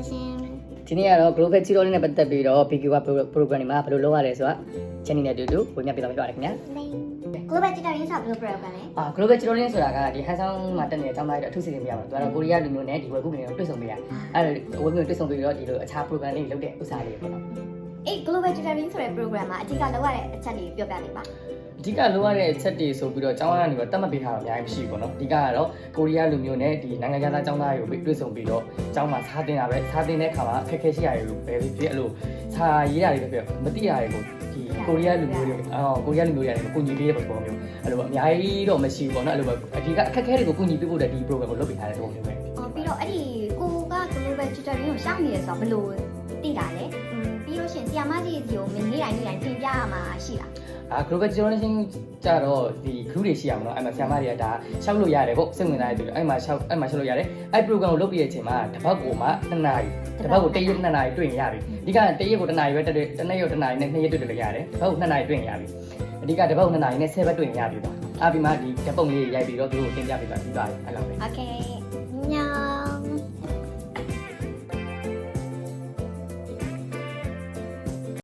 ရှင်ဒီနေ့ကတော့ global zero နဲ့ပတ်သက်ပြီးတော့ BQA program တွေမှာဘယ်လိုလုပ်ရလဲဆိုတာ channel နဲ့အတူတူဝင်ပြပေးသွားမှာပါတယ်ခင်ဗျာ global tutoring ဆိုတာဘယ်လို program လဲ global zero ဆိုတာကဒီ hands-on မှာတက်နေတဲ့အကြောင်းသားတွေအထူးစီစဉ်ပြရမှာသူကတော့ကိုရီးယားလူမျိုးနဲ့ဒီဝယ်ကူနေတော့တွေ့ဆုံပေးရအဲ့ဒါဝယ်ကူတွေ့ဆုံပေးပြီးတော့ဒီလိုအခြား program တွေလုပ်တဲ့ဥစ္စာလေးပေါ့နော် အေး global tutoring ဆိုတဲ့ program မှာအဓိကလုပ်ရတဲ့အချက်တွေပြောပြပေးပါ အဓိကလိုရတဲ့အချက်တွေဆိုပြီးတော့ကျောင်းကနေတော့တတ်မှတ်ပေးထားတာအများကြီးမရှိဘူးပေါ့နော်အဓိကကတော့ကိုရီးယားလူမျိုးနဲ့ဒီနိုင်ငံခြားသားကျောင်းသားတွေကိုတွေ့ဆုံပြီးတော့ကျောင်းမှာစားတင်တာပဲစားတင်တဲ့အခါမှာအခက်အခဲရှိရတယ်လို့ပဲဖြစ်အဲ့လိုစာရေးတာတွေပဲဖြစ်မသိရတယ်ကိုဒီကိုရီးယားလူမျိုးတွေကိုရီးယားလူမျိုးတွေကိုကူညီပေးတဲ့ပုံမျိုးအဲ့လိုအများကြီးတော့မရှိဘူးပေါ့နော်အဲ့လိုပဲအဓိကအခက်အခဲတွေကိုကူညီပေးဖို့တဲ့ဒီ program ကိုလုပ်ပေးထားတဲ့ပုံမျိုးပဲပြီးတော့အဲ့ဒီကိုက global tutoring ကိုရှောက်နေရဆိုတော့ဘယ်လိုသိတာလဲပြီးလို့ရှိရင်ဆရာမကြီးစီကိုနေ့တိုင်းသင်ပြရမှာရှိလားglobal generation ကြတော့ဒီ group တွေရှိရမှာเนาะအဲ့မှာဆရာမတွေကဒါရှောက်လို့ရတယ်ပေါ့စိတ်ဝင်စားတဲ့သူတွေအဲ့မှာရှောက်လို့ရတယ်အဲ့ program ကိုလုပ်ပြီးတဲ့အချိန်မှာတစ်ပတ်ကိုမှ2နာရီတစ်ပတ်ကို1ရက်2နာရီတွေ့ရင်ရပြီအဓိက1ရက်ကို2နာရီပဲတက်တယ်တစ်နေ့ကို2နာရီနဲ့2ရက်တွေ့တယ်လည်းရတယ်တစ်ပတ်ကို2နာရီတွေ့ရင်ရပြီအဓိကတစ်ပတ်ကို2နာရီနဲ့10ဘက်တွေ့ရင်ရပြီပါအားပြီးမှဒီဓာတ်ပုံလေးရိုက်ပြီးတော့သူတို့တင်ပြပေးပါပြီးပါတယ်အဲ့လိုပဲ Okay